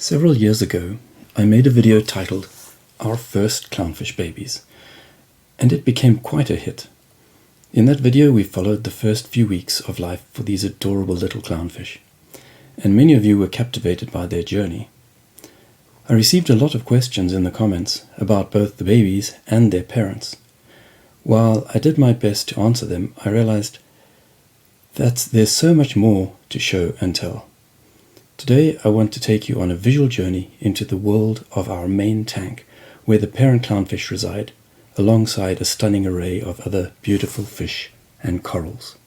Several years ago, I made a video titled Our First Clownfish Babies, and it became quite a hit. In that video we followed the first few weeks of life for these adorable little clownfish, and many of you were captivated by their journey. I received a lot of questions in the comments about both the babies and their parents. While I did my best to answer them, I realized that there's so much more to show and tell. Today I want to take you on a visual journey into the world of our main tank, where the parent clownfish reside, alongside a stunning array of other beautiful fish and corals.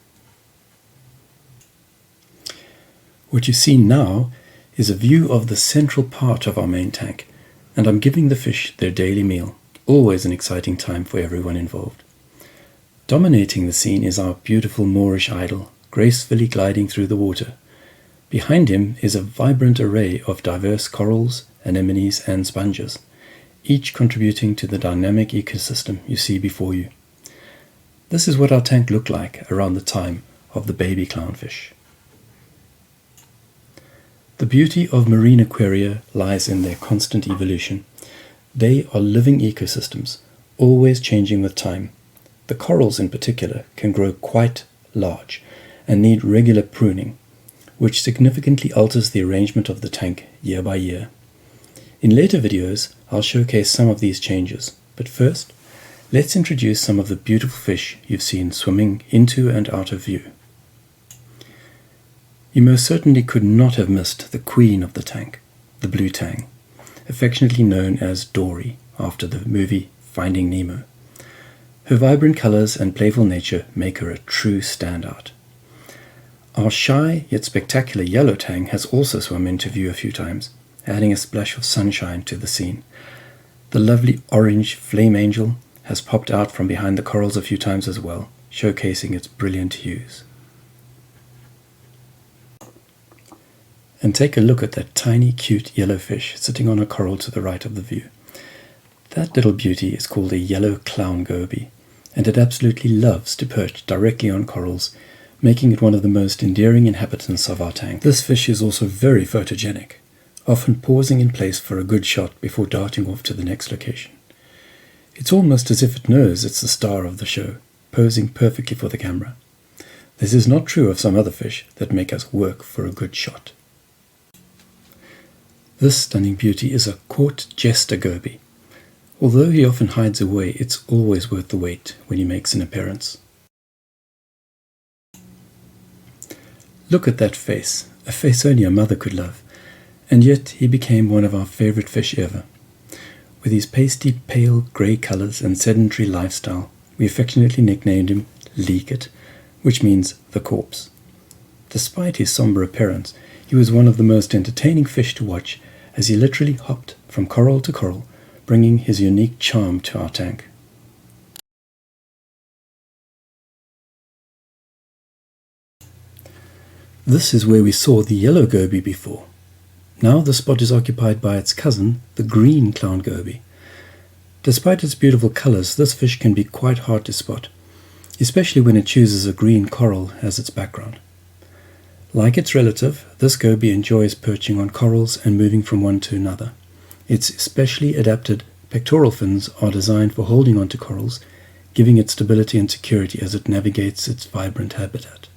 What you see now is a view of the central part of our main tank, and I'm giving the fish their daily meal, always an exciting time for everyone involved. Dominating the scene is our beautiful Moorish idol, gracefully gliding through the water. Behind him is a vibrant array of diverse corals, anemones and sponges, each contributing to the dynamic ecosystem you see before you. This is what our tank looked like around the time of the baby clownfish. The beauty of marine aquaria lies in their constant evolution. They are living ecosystems, always changing with time. The corals in particular can grow quite large and need regular pruning, which significantly alters the arrangement of the tank year by year. In later videos, I'll showcase some of these changes, but first, let's introduce some of the beautiful fish you've seen swimming into and out of view. You most certainly could not have missed the queen of the tank, the blue tang, affectionately known as Dory, after the movie Finding Nemo. Her vibrant colors and playful nature make her a true standout. Our shy yet spectacular yellow tang has also swum into view a few times, adding a splash of sunshine to the scene. The lovely orange flame angel has popped out from behind the corals a few times as well, showcasing its brilliant hues. And take a look at that tiny cute yellow fish sitting on a coral to the right of the view. That little beauty is called a yellow clown goby, and it absolutely loves to perch directly on corals, making it one of the most endearing inhabitants of our tank. This fish is also very photogenic, often pausing in place for a good shot before darting off to the next location. It's almost as if it knows it's the star of the show, posing perfectly for the camera. This is not true of some other fish that make us work for a good shot. This stunning beauty is a court jester goby. Although he often hides away, it's always worth the wait when he makes an appearance. Look at that face, a face only a mother could love, and yet he became one of our favorite fish ever. With his pasty pale grey colors and sedentary lifestyle, we affectionately nicknamed him Leak-It, which means the corpse. Despite his somber appearance, he was one of the most entertaining fish to watch, as he literally hopped from coral to coral, bringing his unique charm to our tank. This is where we saw the yellow goby before. Now the spot is occupied by its cousin, the green clown goby. Despite its beautiful colors, this fish can be quite hard to spot, especially when it chooses a green coral as its background. Like its relative, this goby enjoys perching on corals and moving from one to another. Its especially adapted pectoral fins are designed for holding onto corals, giving it stability and security as it navigates its vibrant habitat.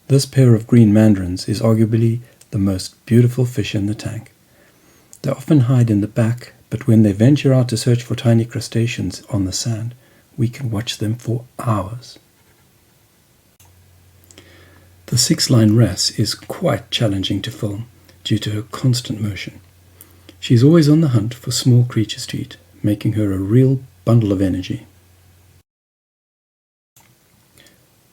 This pair of green mandarins is arguably the most beautiful fish in the tank. They often hide in the back, but when they venture out to search for tiny crustaceans on the sand, we can watch them for hours. The six-line wrasse is quite challenging to film due to her constant motion. She's always on the hunt for small creatures to eat, making her a real bundle of energy.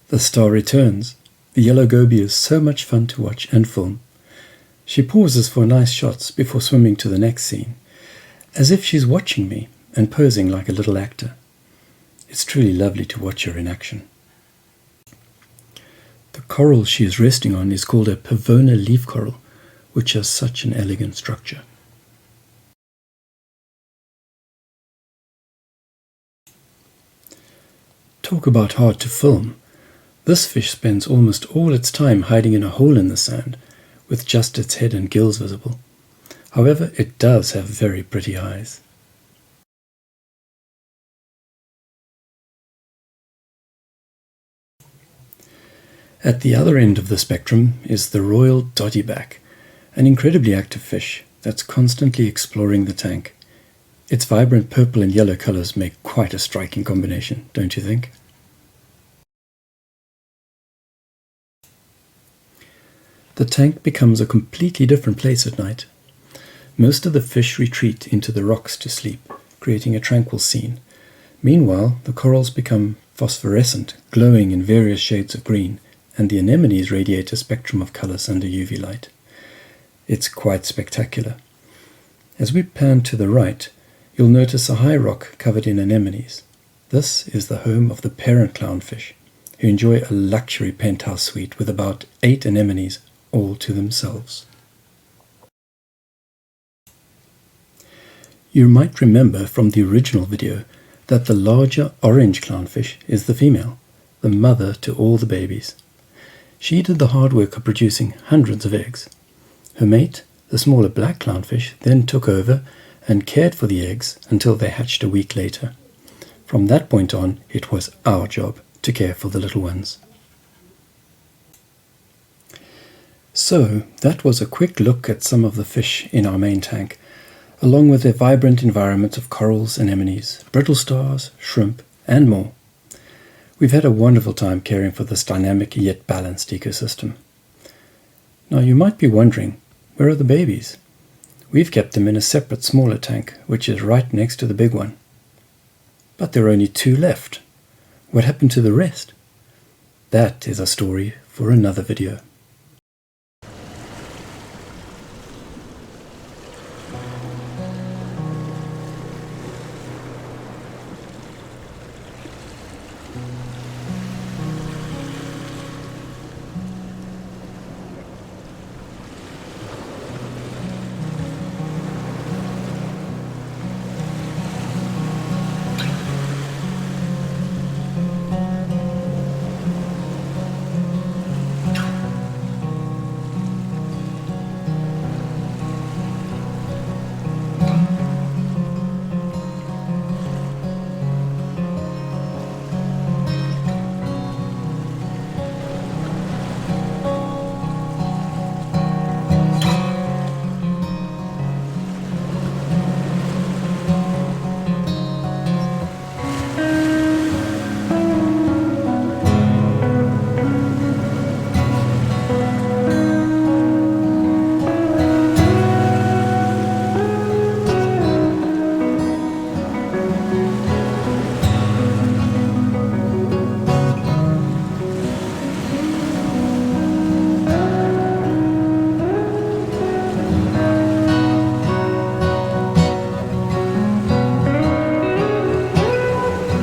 The star returns. The yellow goby is so much fun to watch and film. She pauses for nice shots before swimming to the next scene, as if she's watching me and posing like a little actor. It's truly lovely to watch her in action. The coral she is resting on is called a Pavona leaf coral, which has such an elegant structure. Talk about hard to film. This fish spends almost all its time hiding in a hole in the sand, with just its head and gills visible. However, it does have very pretty eyes. At the other end of the spectrum is the royal dottyback, an incredibly active fish that's constantly exploring the tank. Its vibrant purple and yellow colors make quite a striking combination, don't you think? The tank becomes a completely different place at night. Most of the fish retreat into the rocks to sleep, creating a tranquil scene. Meanwhile, the corals become phosphorescent, glowing in various shades of green, and the anemones radiate a spectrum of colors under UV light. It's quite spectacular. As we pan to the right, you'll notice a high rock covered in anemones. This is the home of the parent clownfish, who enjoy a luxury penthouse suite with about 8 anemones all to themselves. You might remember from the original video that the larger orange clownfish is the female, the mother to all the babies. She did the hard work of producing hundreds of eggs. Her mate, the smaller black clownfish, then took over and cared for the eggs until they hatched a week later. From that point on, it was our job to care for the little ones. So, that was a quick look at some of the fish in our main tank, along with their vibrant environment of corals, anemones, brittle stars, shrimp, and more. We've had a wonderful time caring for this dynamic yet balanced ecosystem. Now you might be wondering, where are the babies? We've kept them in a separate smaller tank, which is right next to the big one. But there are only 2 left. What happened to the rest? That is a story for another video.